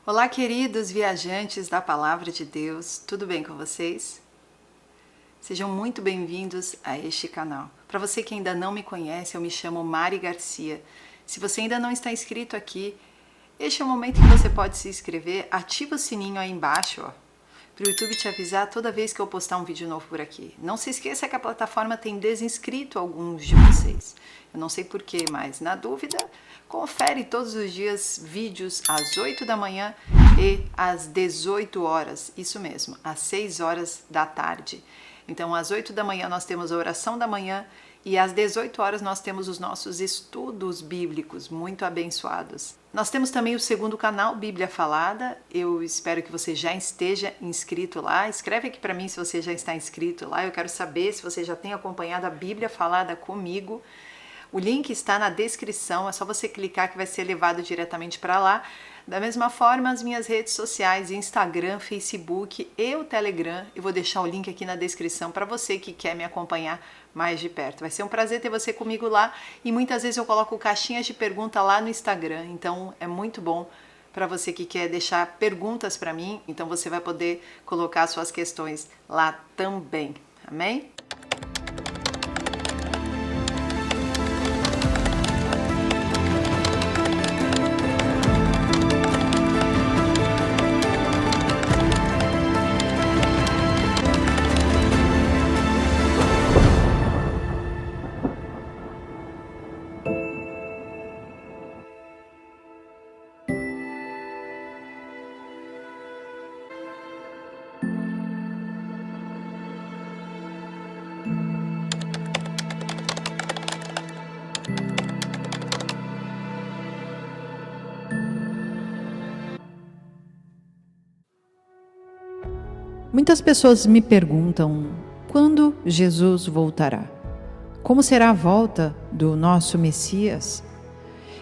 Olá, queridos viajantes da Palavra de Deus, tudo bem com vocês? Sejam muito bem-vindos a este canal. Para você que ainda não me conhece, eu me chamo Mari Garcia. Se você ainda não está inscrito aqui, este é o momento que você pode se inscrever. Ativa o sininho aí embaixo, para o YouTube te avisar toda vez que eu postar um vídeo novo por aqui. Não se esqueça que a plataforma tem desinscrito alguns de vocês. Eu não sei porquê, mas na dúvida, confere todos os dias vídeos às 8 da manhã e às 18 horas. Isso mesmo, às 6 horas da tarde. Então, às 8 da manhã nós temos a oração da manhã e às 18 horas nós temos os nossos estudos bíblicos muito abençoados. Nós temos também o segundo canal, Bíblia Falada. Eu espero que você já esteja inscrito lá. Escreve aqui para mim se você já está inscrito lá. Eu quero saber se você já tem acompanhado a Bíblia Falada comigo. O link está na descrição, é só você clicar que vai ser levado diretamente para lá. Da mesma forma, as minhas redes sociais, Instagram, Facebook e o Telegram. Eu vou deixar o link aqui na descrição para você que quer me acompanhar mais de perto. Vai ser um prazer ter você comigo lá e muitas vezes eu coloco caixinhas de pergunta lá no Instagram. Então é muito bom para você que quer deixar perguntas para mim. Então você vai poder colocar suas questões lá também. Amém? Muitas pessoas me perguntam quando Jesus voltará? Como será a volta do nosso Messias?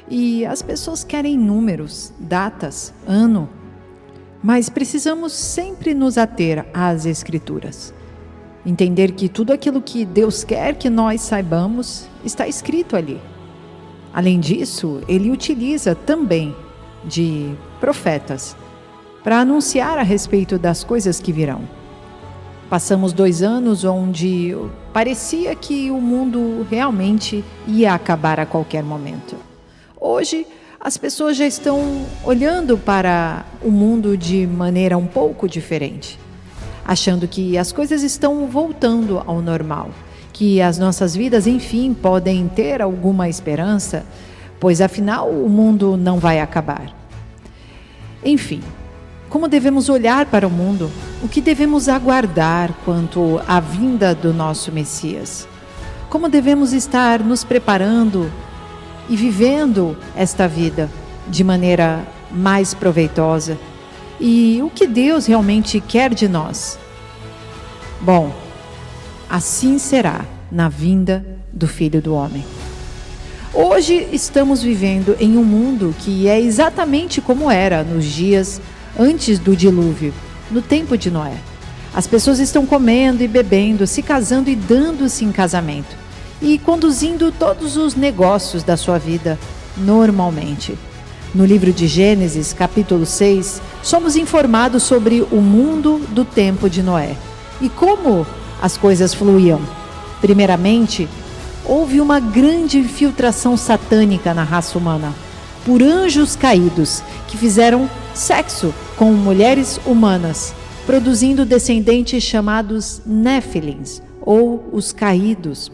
E as pessoas querem números, datas, ano, mas precisamos sempre nos ater às Escrituras. Entender que tudo aquilo que Deus quer que nós saibamos está escrito ali. Além disso, Ele utiliza também de profetas para anunciar a respeito das coisas que virão. Passamos 2 anos onde parecia que o mundo realmente ia acabar a qualquer momento. Hoje, as pessoas já estão olhando para o mundo de maneira um pouco diferente, achando que as coisas estão voltando ao normal, que as nossas vidas, enfim, podem ter alguma esperança, pois afinal o mundo não vai acabar. Enfim, como devemos olhar para o mundo? O que devemos aguardar quanto à vinda do nosso Messias? Como devemos estar nos preparando e vivendo esta vida de maneira mais proveitosa? E o que Deus realmente quer de nós? Bom, assim será na vinda do Filho do Homem. Hoje estamos vivendo em um mundo que é exatamente como era nos dias antes do dilúvio, no tempo de Noé. As pessoas estão comendo e bebendo, se casando e dando-se em casamento, e conduzindo todos os negócios da sua vida normalmente. No livro de Gênesis, capítulo 6, somos informados sobre o mundo do tempo de Noé e como as coisas fluíam. Primeiramente, houve uma grande infiltração satânica na raça humana, por anjos caídos que fizeram sexo com mulheres humanas, produzindo descendentes chamados Néfilins, ou os caídos.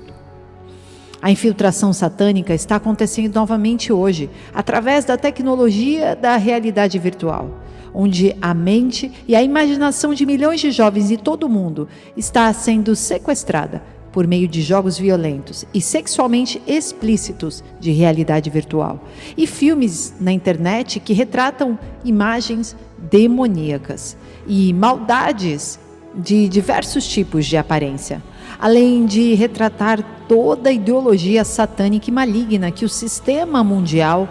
A infiltração satânica está acontecendo novamente hoje, através da tecnologia da realidade virtual, onde a mente e a imaginação de milhões de jovens em todo o mundo está sendo sequestrada por meio de jogos violentos e sexualmente explícitos de realidade virtual, e filmes na internet que retratam imagens demoníacas e maldades de diversos tipos de aparência, além de retratar toda a ideologia satânica e maligna que o sistema mundial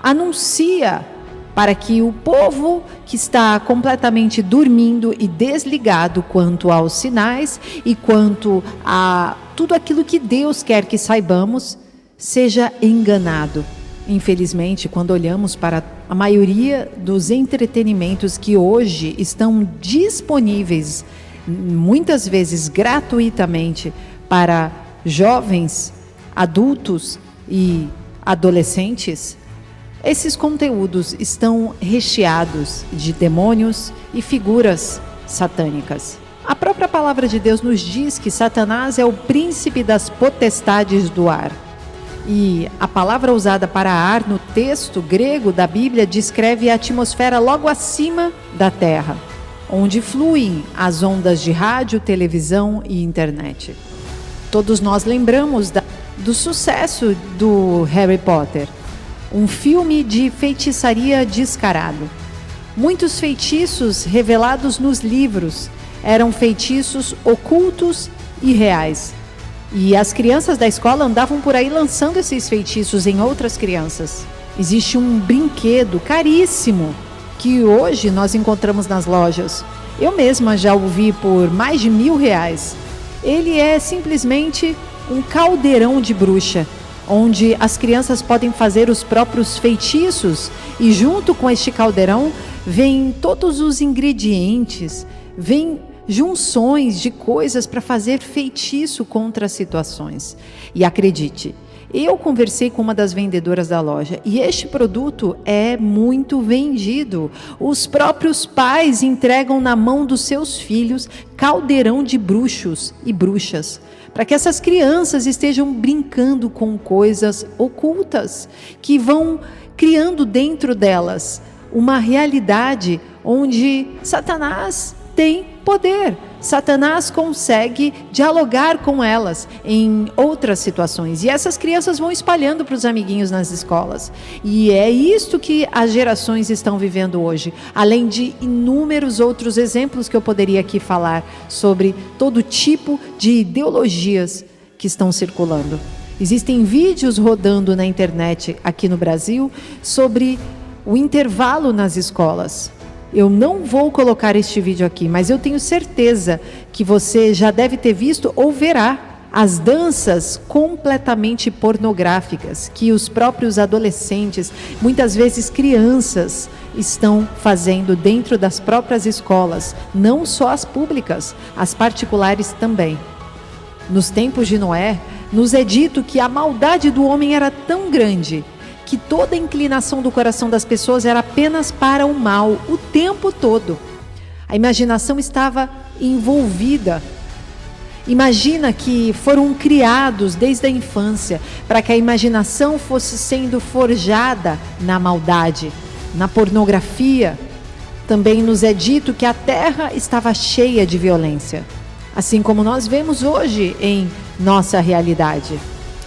anuncia para que o povo que está completamente dormindo e desligado quanto aos sinais e quanto a tudo aquilo que Deus quer que saibamos, seja enganado Infelizmente, quando olhamos para a maioria dos entretenimentos que hoje estão disponíveis, muitas vezes gratuitamente, para jovens, adultos e adolescentes, esses conteúdos estão recheados de demônios e figuras satânicas. A própria palavra de Deus nos diz que Satanás é o príncipe das potestades do ar. E a palavra usada para ar no texto grego da Bíblia descreve a atmosfera logo acima da Terra, onde fluem as ondas de rádio, televisão e internet. Todos nós lembramos do sucesso do Harry Potter, um filme de feitiçaria descarado. Muitos feitiços revelados nos livros eram feitiços ocultos e reais. E as crianças da escola andavam por aí lançando esses feitiços em outras crianças. Existe um brinquedo caríssimo que hoje nós encontramos nas lojas. Eu mesma já o vi por mais de R$1.000. Ele é simplesmente um caldeirão de bruxa, onde as crianças podem fazer os próprios feitiços e junto com este caldeirão vem todos os ingredientes, vem junções de coisas para fazer feitiço contra as situações. E acredite, eu conversei com uma das vendedoras da loja e este produto é muito vendido. Os próprios pais entregam na mão dos seus filhos caldeirão de bruxos e bruxas, para que essas crianças estejam brincando com coisas ocultas, que vão criando dentro delas uma realidade onde Satanás tem poder. Satanás consegue dialogar com elas em outras situações. E essas crianças vão espalhando para os amiguinhos nas escolas. E é isto que as gerações estão vivendo hoje. Além de inúmeros outros exemplos que eu poderia aqui falar sobre todo tipo de ideologias que estão circulando. Existem vídeos rodando na internet aqui no Brasil sobre o intervalo nas escolas. Eu não vou colocar este vídeo aqui, mas eu tenho certeza que você já deve ter visto ou verá as danças completamente pornográficas que os próprios adolescentes, muitas vezes crianças, estão fazendo dentro das próprias escolas, não só as públicas, as particulares também. Nos tempos de Noé, nos é dito que a maldade do homem era tão grande que toda a inclinação do coração das pessoas era apenas para o mal, o tempo todo. A imaginação estava envolvida. Imagina que foram criados desde a infância para que a imaginação fosse sendo forjada na maldade, na pornografia. Também nos é dito que a terra estava cheia de violência, assim como nós vemos hoje em nossa realidade.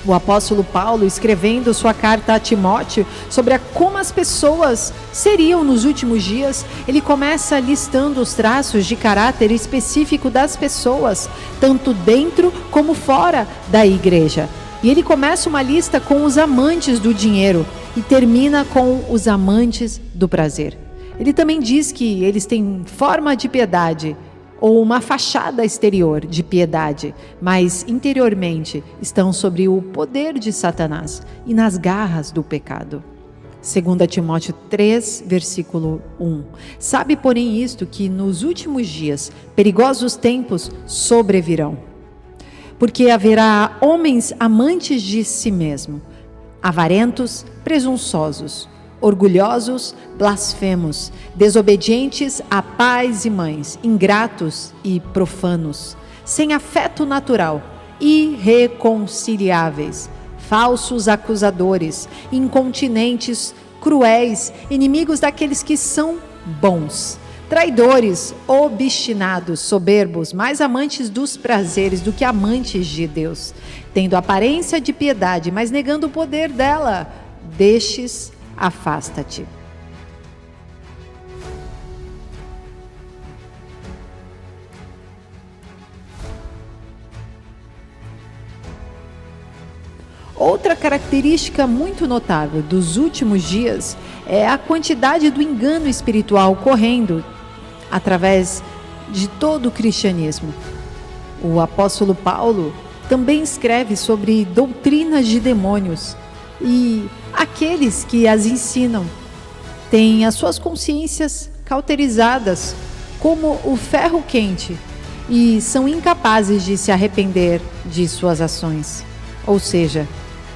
O apóstolo Paulo, escrevendo sua carta a Timóteo sobre como as pessoas seriam nos últimos dias, ele começa listando os traços de caráter específico das pessoas, tanto dentro como fora da igreja. E ele começa uma lista com os amantes do dinheiro e termina com os amantes do prazer. Ele também diz que eles têm forma de piedade, ou uma fachada exterior de piedade, mas interiormente estão sob o poder de Satanás e nas garras do pecado. 2 Timóteo 3, versículo 1. Sabe, porém, isto, que nos últimos dias perigosos tempos sobrevirão, porque haverá homens amantes de si mesmo, avarentos, presunçosos, orgulhosos, blasfemos, desobedientes a pais e mães, ingratos e profanos, sem afeto natural, irreconciliáveis, falsos acusadores, incontinentes, cruéis, inimigos daqueles que são bons, traidores, obstinados, soberbos, mais amantes dos prazeres do que amantes de Deus, tendo aparência de piedade, mas negando o poder dela. Destes afasta-te. Outra característica muito notável dos últimos dias é a quantidade do engano espiritual ocorrendo através de todo o cristianismo. O apóstolo Paulo também escreve sobre doutrinas de demônios, e aqueles que as ensinam têm as suas consciências cauterizadas como o ferro quente e são incapazes de se arrepender de suas ações. Ou seja,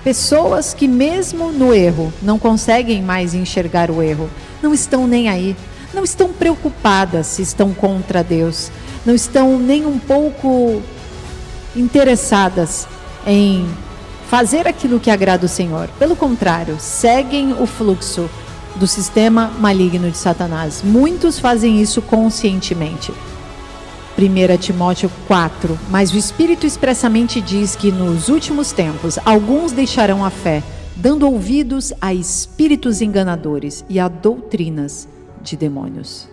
pessoas que mesmo no erro não conseguem mais enxergar o erro, não estão nem aí, não estão preocupadas se estão contra Deus, não estão nem um pouco interessadas em fazer aquilo que agrada o Senhor. Pelo contrário, seguem o fluxo do sistema maligno de Satanás. Muitos fazem isso conscientemente. 1 Timóteo 4. Mas o Espírito expressamente diz que nos últimos tempos alguns deixarão a fé, dando ouvidos a espíritos enganadores e a doutrinas de demônios,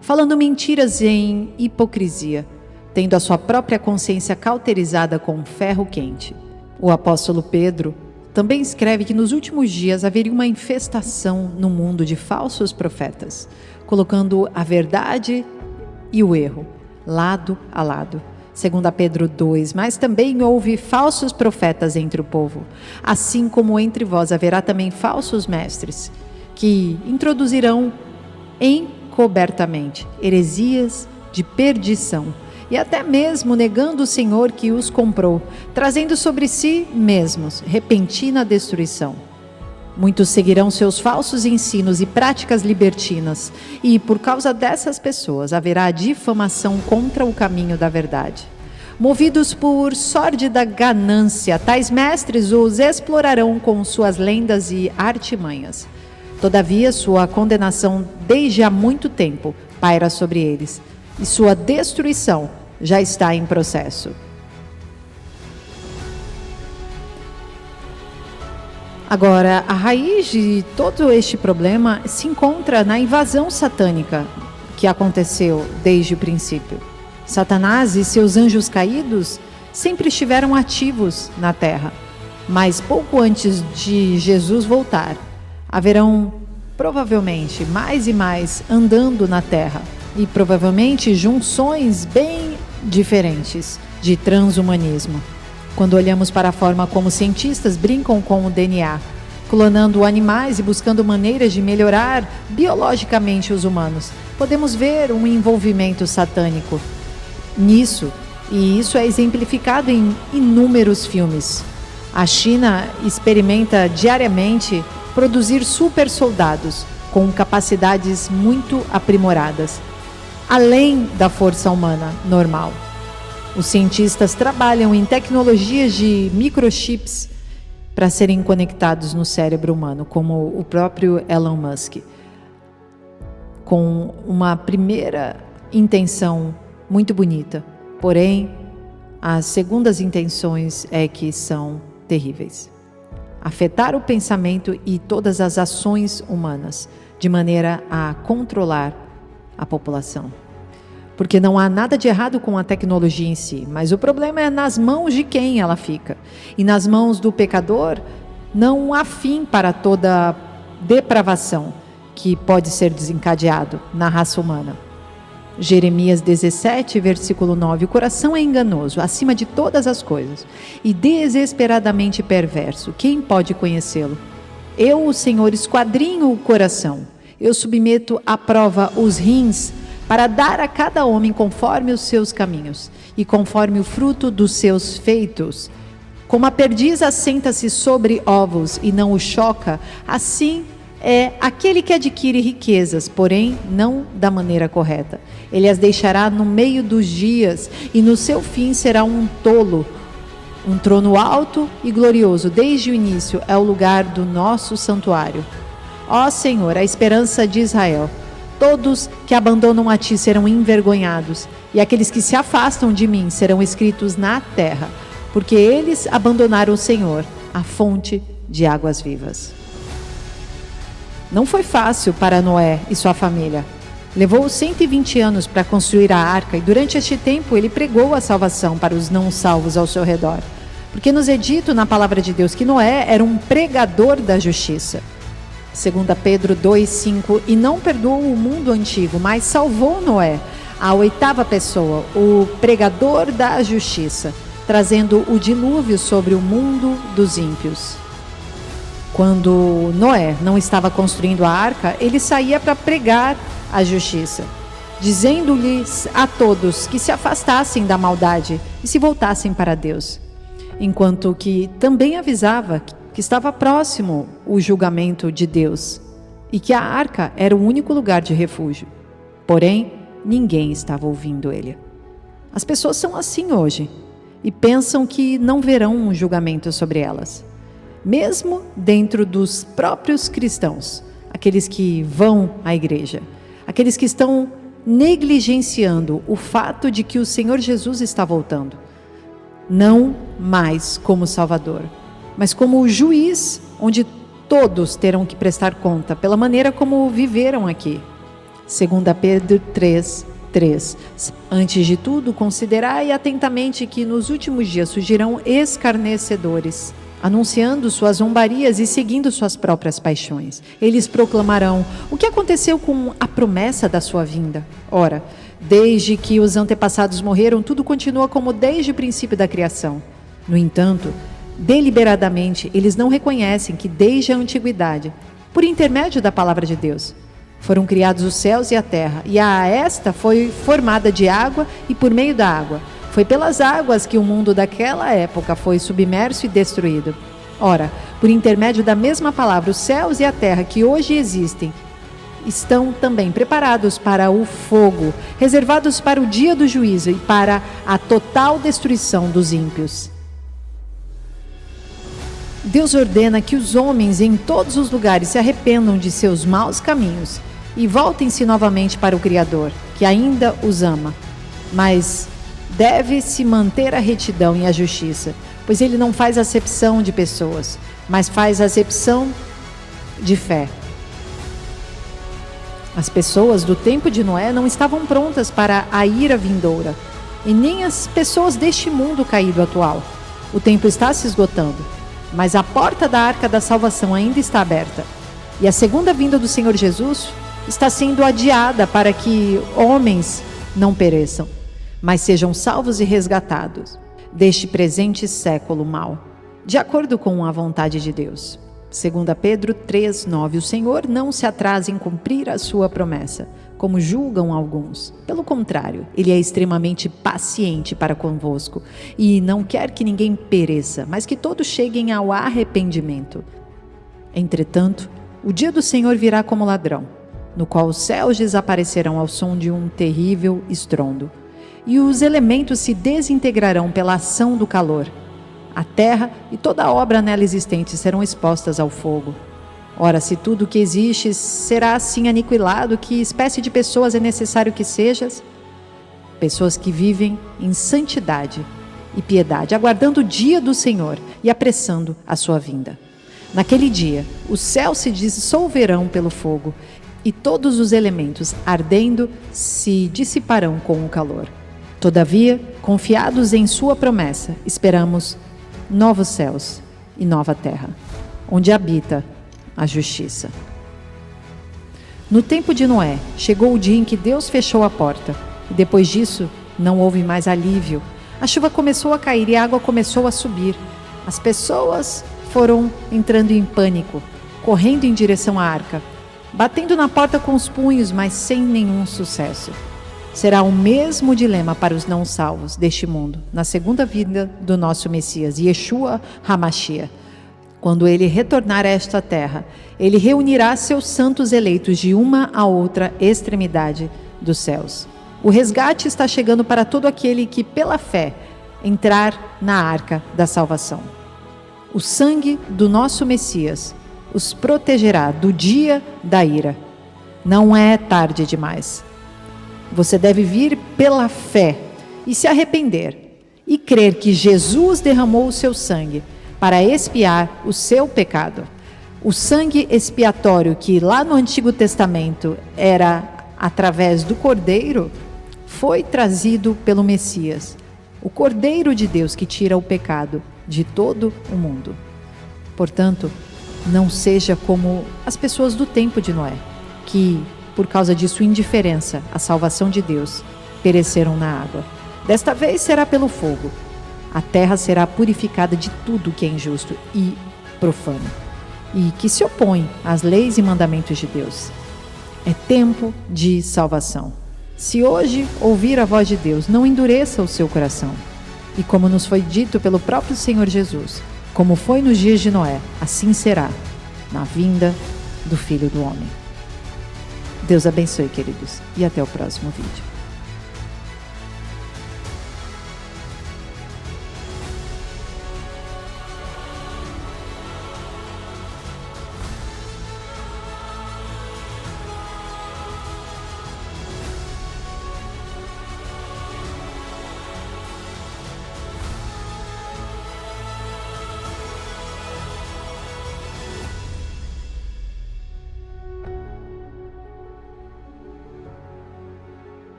falando mentiras em hipocrisia, tendo a sua própria consciência cauterizada com ferro quente. O apóstolo Pedro também escreve que nos últimos dias haveria uma infestação no mundo de falsos profetas, colocando a verdade e o erro lado a lado. 2 Pedro 2, mas também houve falsos profetas entre o povo, assim como entre vós haverá também falsos mestres, que introduzirão encobertamente heresias de perdição, e até mesmo negando o Senhor que os comprou, trazendo sobre si mesmos repentina destruição. Muitos seguirão seus falsos ensinos e práticas libertinas, e por causa dessas pessoas haverá difamação contra o caminho da verdade. Movidos por sórdida ganância, tais mestres os explorarão com suas lendas e artimanhas. Todavia, sua condenação desde há muito tempo paira sobre eles, e sua destruição já está em processo. Agora, a raiz de todo este problema se encontra na invasão satânica que aconteceu desde o princípio. Satanás e seus anjos caídos sempre estiveram ativos na terra, mas pouco antes de Jesus voltar, haverão provavelmente mais e mais andando na terra, e provavelmente junções bem diferentes de transhumanismo. Quando olhamos para a forma como cientistas brincam com o DNA, clonando animais e buscando maneiras de melhorar biologicamente os humanos, podemos ver um envolvimento satânico nisso, e isso é exemplificado em inúmeros filmes. A China experimenta diariamente produzir super soldados com capacidades muito aprimoradas, além da força humana normal. Os cientistas trabalham em tecnologias de microchips para serem conectados no cérebro humano, como o próprio Elon Musk, com uma primeira intenção muito bonita, porém, as segundas intenções é que são terríveis. Afetar o pensamento e todas as ações humanas, de maneira a controlar a população. Porque não há nada de errado com a tecnologia em si, mas o problema é nas mãos de quem ela fica. E nas mãos do pecador, não há fim para toda depravação que pode ser desencadeado na raça humana. Jeremias 17, versículo 9. O coração é enganoso, acima de todas as coisas, e desesperadamente perverso. Quem pode conhecê-lo? Eu, o Senhor, esquadrinho o coração. Eu submeto à prova os rins, para dar a cada homem conforme os seus caminhos e conforme o fruto dos seus feitos. Como a perdiz assenta-se sobre ovos e não o choca, assim é aquele que adquire riquezas, porém não da maneira correta. Ele as deixará no meio dos dias e no seu fim será um tolo. Um trono alto e glorioso desde o início é o lugar do nosso santuário. Ó Senhor, a esperança de Israel. Todos que abandonam a ti serão envergonhados, e aqueles que se afastam de mim serão escritos na terra, porque eles abandonaram o Senhor, a fonte de águas vivas. Não foi fácil para Noé e sua família. Levou 120 anos para construir a arca, e durante este tempo ele pregou a salvação para os não salvos ao seu redor. Porque nos é dito na palavra de Deus que Noé era um pregador da justiça. 2 Pedro 2,5, e não perdoou o mundo antigo, mas salvou Noé, a oitava pessoa, o pregador da justiça, trazendo o dilúvio sobre o mundo dos ímpios. Quando Noé não estava construindo a arca, ele saía para pregar a justiça, dizendo-lhes a todos que se afastassem da maldade e se voltassem para Deus, enquanto que também avisava que estava próximo o julgamento de Deus e que a arca era o único lugar de refúgio. Porém, ninguém estava ouvindo ele. As pessoas são assim hoje e pensam que não verão um julgamento sobre elas. Mesmo dentro dos próprios cristãos, aqueles que vão à igreja, aqueles que estão negligenciando o fato de que o Senhor Jesus está voltando, não mais como Salvador, mas como o juiz, onde todos terão que prestar conta pela maneira como viveram aqui. 2 Pedro 3:3. Antes de tudo, considerai atentamente que nos últimos dias surgirão escarnecedores, anunciando suas zombarias e seguindo suas próprias paixões. Eles proclamarão: o que aconteceu com a promessa da sua vinda? Ora, desde que os antepassados morreram, tudo continua como desde o princípio da criação. No entanto, deliberadamente, eles não reconhecem que desde a antiguidade, por intermédio da palavra de Deus, foram criados os céus e a terra, e a esta foi formada de água e por meio da água. Foi pelas águas que o mundo daquela época foi submerso e destruído. Ora, por intermédio da mesma palavra, os céus e a terra que hoje existem estão também preparados para o fogo, reservados para o dia do juízo e para a total destruição dos ímpios. Deus ordena que os homens em todos os lugares se arrependam de seus maus caminhos e voltem-se novamente para o Criador, que ainda os ama. Mas deve-se manter a retidão e a justiça, pois ele não faz acepção de pessoas, mas faz acepção de fé. As pessoas do tempo de Noé não estavam prontas para a ira vindoura, e nem as pessoas deste mundo caído atual. O tempo está se esgotando, mas a porta da arca da salvação ainda está aberta. E a segunda vinda do Senhor Jesus está sendo adiada para que homens não pereçam, mas sejam salvos e resgatados deste presente século mau, de acordo com a vontade de Deus. 2 Pedro 3:9. O Senhor não se atrasa em cumprir a sua promessa, como julgam alguns. Pelo contrário, Ele é extremamente paciente para convosco e não quer que ninguém pereça, mas que todos cheguem ao arrependimento. Entretanto, o dia do Senhor virá como ladrão, no qual os céus desaparecerão ao som de um terrível estrondo, e os elementos se desintegrarão pela ação do calor. A terra e toda a obra nela existente serão expostas ao fogo. Ora, se tudo o que existe será assim aniquilado, que espécie de pessoas é necessário que sejas? Pessoas que vivem em santidade e piedade, aguardando o dia do Senhor e apressando a sua vinda. Naquele dia, os céus se dissolverão pelo fogo, e todos os elementos ardendo se dissiparão com o calor. Todavia, confiados em sua promessa, esperamos novos céus e nova terra, onde habita a justiça. No tempo de Noé, chegou o dia em que Deus fechou a porta, e depois disso não houve mais alívio. A chuva começou a cair e a água começou a subir. As pessoas foram entrando em pânico, correndo em direção à arca, batendo na porta com os punhos, mas sem nenhum sucesso. Será o mesmo dilema para os não salvos deste mundo, na segunda vinda do nosso Messias, Yeshua HaMashiach. Quando ele retornar a esta terra, ele reunirá seus santos eleitos de uma a outra extremidade dos céus. O resgate está chegando para todo aquele que, pela fé, entrar na arca da salvação. O sangue do nosso Messias os protegerá do dia da ira. Não é tarde demais. Você deve vir pela fé e se arrepender e crer que Jesus derramou o seu sangue para expiar o seu pecado. O sangue expiatório que lá no Antigo Testamento era através do Cordeiro foi trazido pelo Messias, o Cordeiro de Deus que tira o pecado de todo o mundo. Portanto, não seja como as pessoas do tempo de Noé, que, por causa de sua indiferença à salvação de Deus, pereceram na água. Desta vez será pelo fogo. A terra será purificada de tudo que é injusto e profano. e que se opõe às leis e mandamentos de Deus. É tempo de salvação. Se hoje ouvir a voz de Deus, não endureça o seu coração. E como nos foi dito pelo próprio Senhor Jesus, como foi nos dias de Noé, assim será na vinda do Filho do Homem. Deus abençoe, queridos, e até o próximo vídeo.